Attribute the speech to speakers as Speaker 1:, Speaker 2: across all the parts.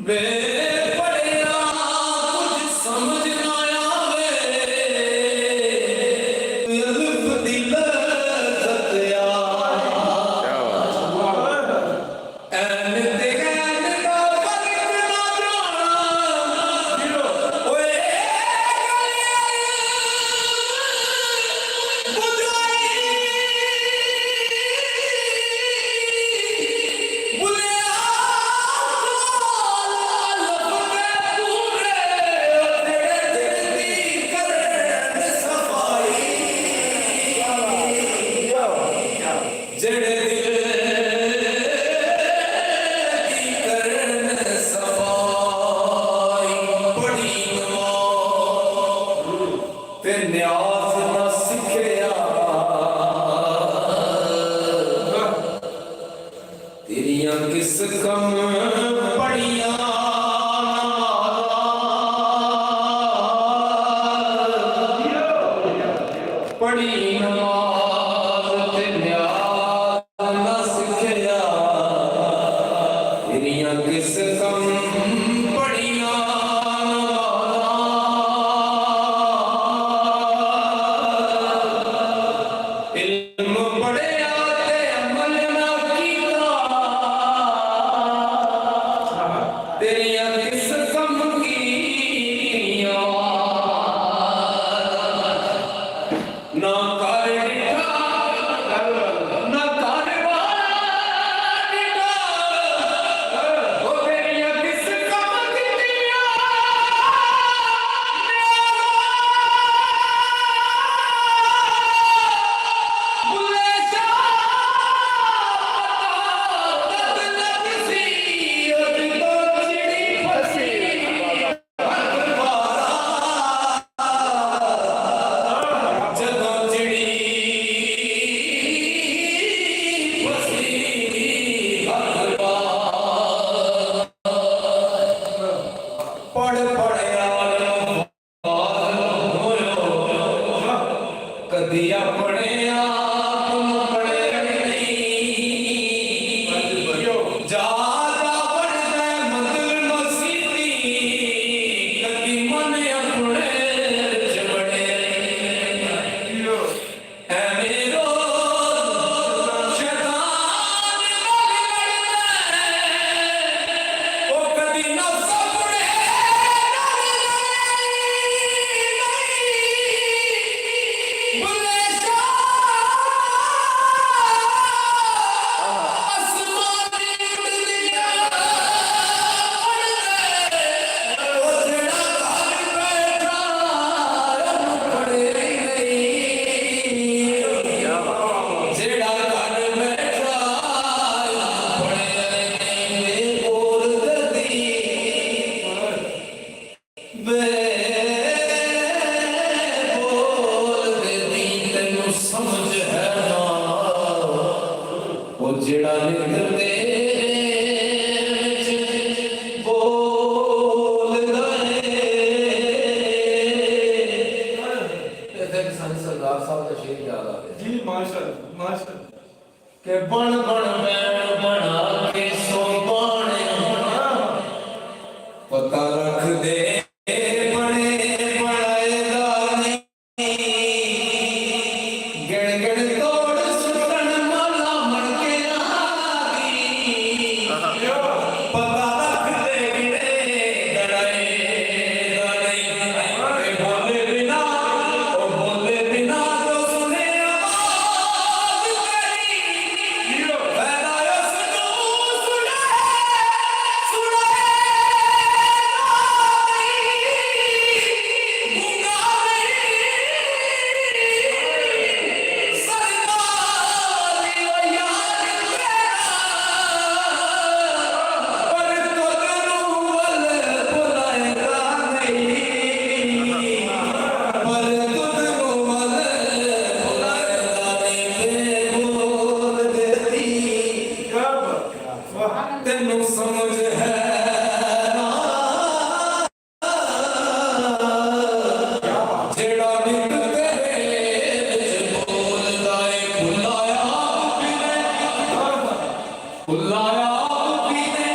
Speaker 1: वे पढ़िया कुछ समझ ना आवे, अल्फ दी लज़्ज़त यार, ऐन ते गैन दा फर्क ना जाना, ओए किस कम पड़िया पड़ी नमाज ते न्याज ना सिखया, तेरियां किस कम पड़िया इल्म पढ़िया ते अमल ना कीता, तेरियां किस कम कीतियां, ना कर डिठा ना कर डिठा, ओ तेरियां किस कम कीतियां, बुले शाह बदल किसी अज तो चिड़ी फसी, जदों चिड़ी फसी पढ़ पढ़िया कदी अपने आप पढ़े नहीं, ज्यादा पढ़दा मंदिर मसीती, कदी मन अपने च बड़े ऐवें रोज शैतान बड़दा, ओ कदी नफ्स अपने बुले आसमानी दुनिया ओ जेड़ा घर बैठा रब पढ़े नहीं, जेड़ा घर बैठा पढ़े नहीं, बोल दी वे बोल दी तैनू समझ है ना, ओ जेड़ा नित तेरे विच बोलदा है। इत्थे एक संत सरदार साहब दा शेर याद आ गया
Speaker 2: जी माशाअल्लाह माशाअल्लाह
Speaker 1: कि बन बन बैण बना के सो बाणे, पता रख दे बने बनाएगा नहीं, गिण गिण तोड़ सुटन माला मण के आगी, पता रख दे गिणे गड़ाएगा नहीं, बोले बिना ओ बोले बिना तो सुने आवाज तेरी, पैदा उसको सुने सुने तेनू समझ है ना, जेड़ा नित तेरे विच बोलदा है, भुलाया भी ने, भुलाया भी ने,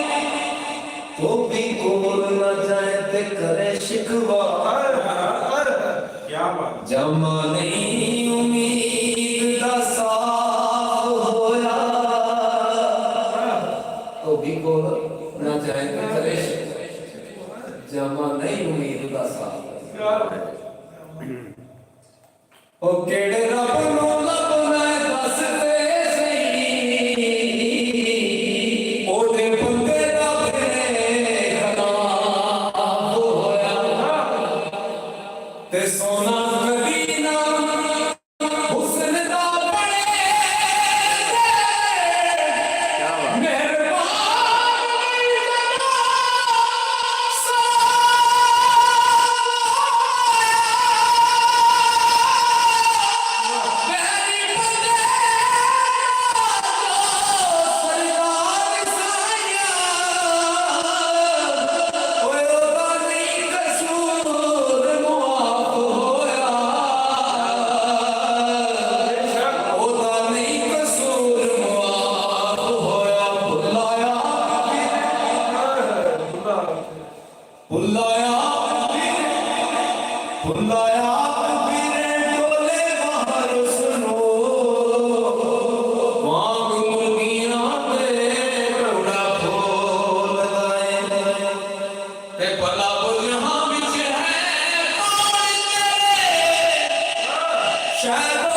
Speaker 1: तो भी भी कोल न जाए ते करे शिकवा
Speaker 2: क्या बात
Speaker 1: जमा नहीं उम्मीद दा साफ होया तो भी कोल न जाए ते करे शिकवा जमा नहीं उम्मीद दा साफ
Speaker 2: क्या बात
Speaker 1: ओ केड़े रब नूं लभना दस ते सही ओदे बंदे दा फिरे खलाफ होया ते सोना कदी ना हुस्न दा बने मेहरबान बुलाया फिरे डोले बाहर सुनो वांग मुर्गियां दे कौड़ा फूल लाए ते भला बुझां विच है कौन तेरे शायद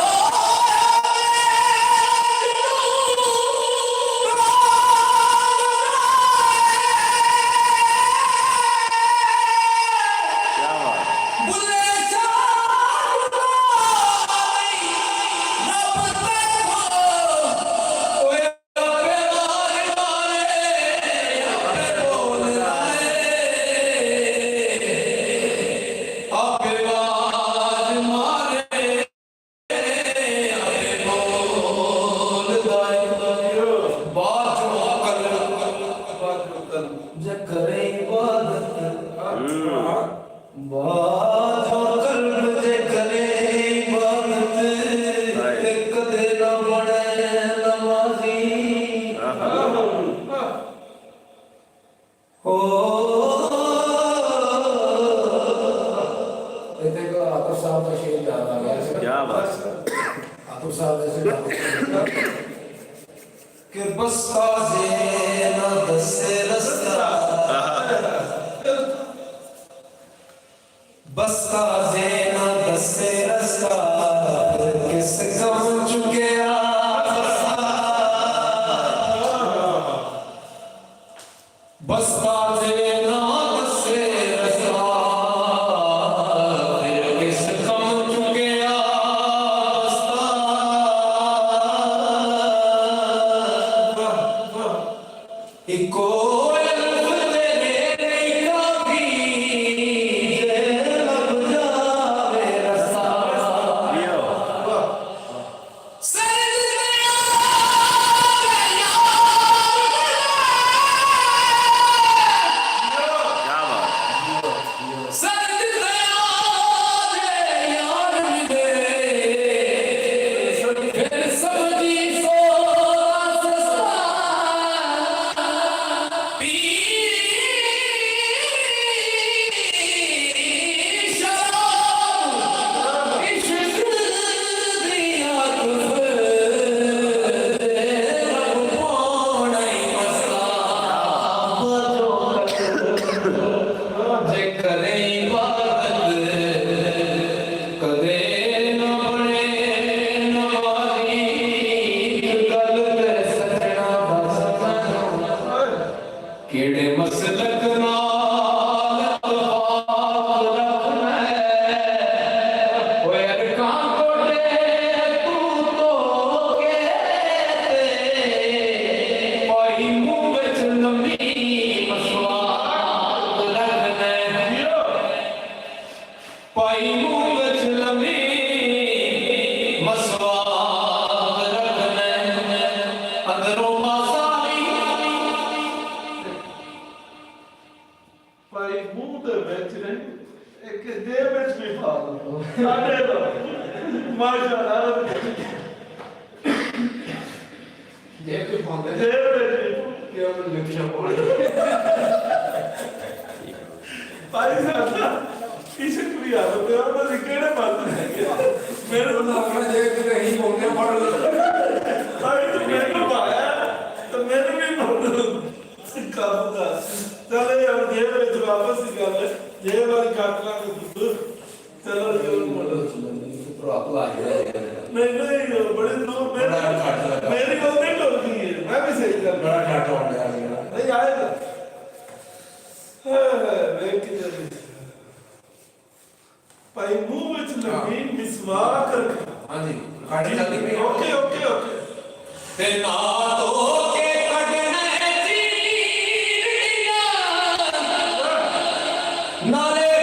Speaker 1: कि बस्ता जे ना दसे रस्ता बस्ता जे ना दसे रस्ता किस गम चुके बस्ता जे ना दसे रस्ता फिर किस गम चुके इको
Speaker 2: ਭਾਈ ਸਾਹਿਬ ਕਿਸੇ ਕੁੜੀ ਆ ਤੇ ਉਹਨਾਂ ਦੇ ਕਿਹੜੇ ਬਾਤ ਹੈਗੇ ਮੇਰੇ
Speaker 1: ਉਹਨਾਂ ਆਪਣਾ ਜੇ ਕਿ ਨਹੀਂ ਬੋਲਦੇ ਪੜ ਲਓ
Speaker 2: ਭਾਈ ਤੂੰ ਮੈਨੂੰ ਪਾਇਆ ਤਾਂ ਮੈਨੂੰ ਵੀ ਬੋਲ ਕਾਬੂ ਦਾ ਚਲੇ ਯਾਰ ਜੇ ਵਿੱਚ ਵਾਪਸ ਹੀ ਗੱਲ ਜੇ ਵਾਲੀ ਕੱਟ ਲਾਂਗੇ ਦੁੱਧ ਚਲੋ ਜਰੂਰ ਬੋਲੋ
Speaker 1: ਭਰਾ ਭਲਾ
Speaker 2: ਨਹੀਂ ਬੜੇ ਦੂਰ ਮੇਰੀ ਗੱਲ ਨਹੀਂ ਟੁੱਟ ਗਈ ਹੈ ਮੈਂ ਵੀ ਸਹੀ ਕਰ
Speaker 1: ਬੜਾ ਘੱਟ ਹੋ ਗਿਆ
Speaker 2: ਨਹੀਂ ਆਏਗਾ ਵੇਖ ਕੇ ਜਲਦੀ ਭਾਈ ਮੂੰਹ ਵਿੱਚ ਲੱਗੀ ਮਿਸਵਾਕ
Speaker 1: ਹਾਂਜੀ ਖਾੜੀ ਚੱਲਦੀ ਪਈ
Speaker 2: ਓਕੇ
Speaker 1: ਤੇ ਨਾ ਤੋ ਕੇ ਕੱਢਣਾ ਨਾਲੇ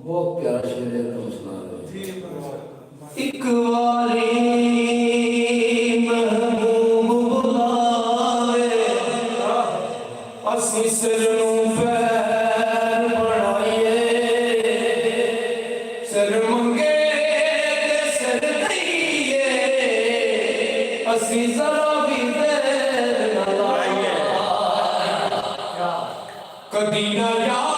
Speaker 1: बहुत प्यारा शेर है तुम सुना रहे एक वारी महबूब बुलावे असी सिर नूं पैर बढ़ाइए सिर मंगे ते सिर दईए असी जरा भी देर न लाइए कदी ना याद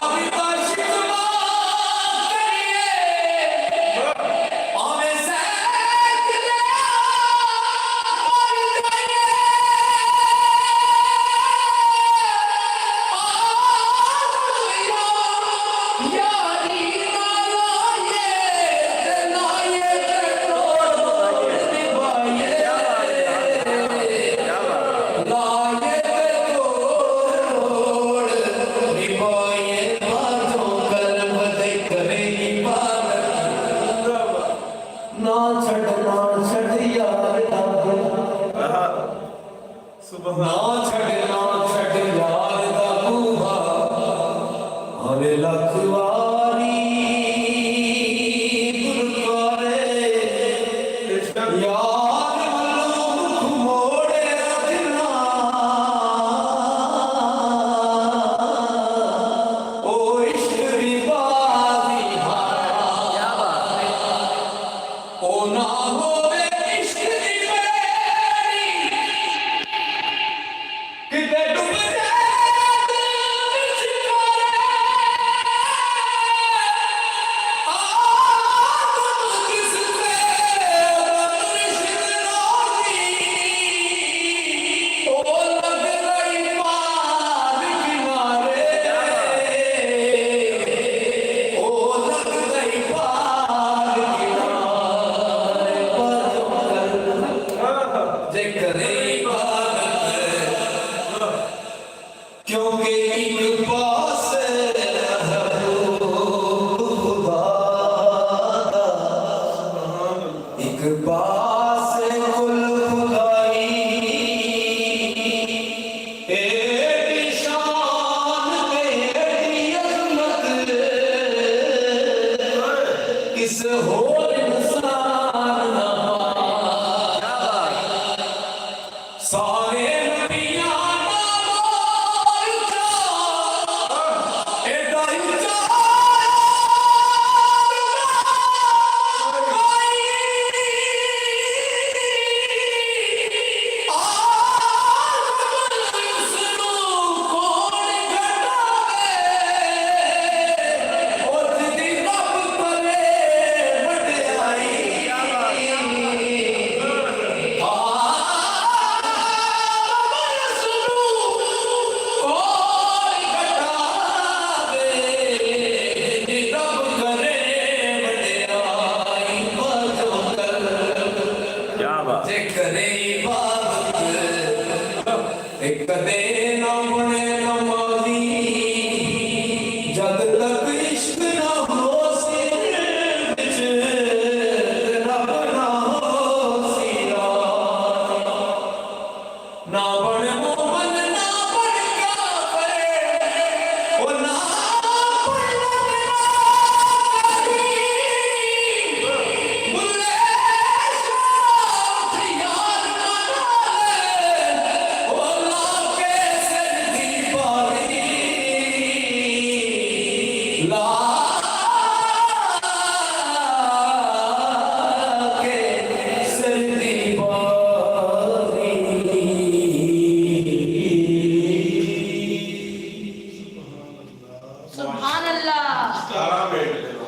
Speaker 1: Oh no! ਇਸ ਹੋ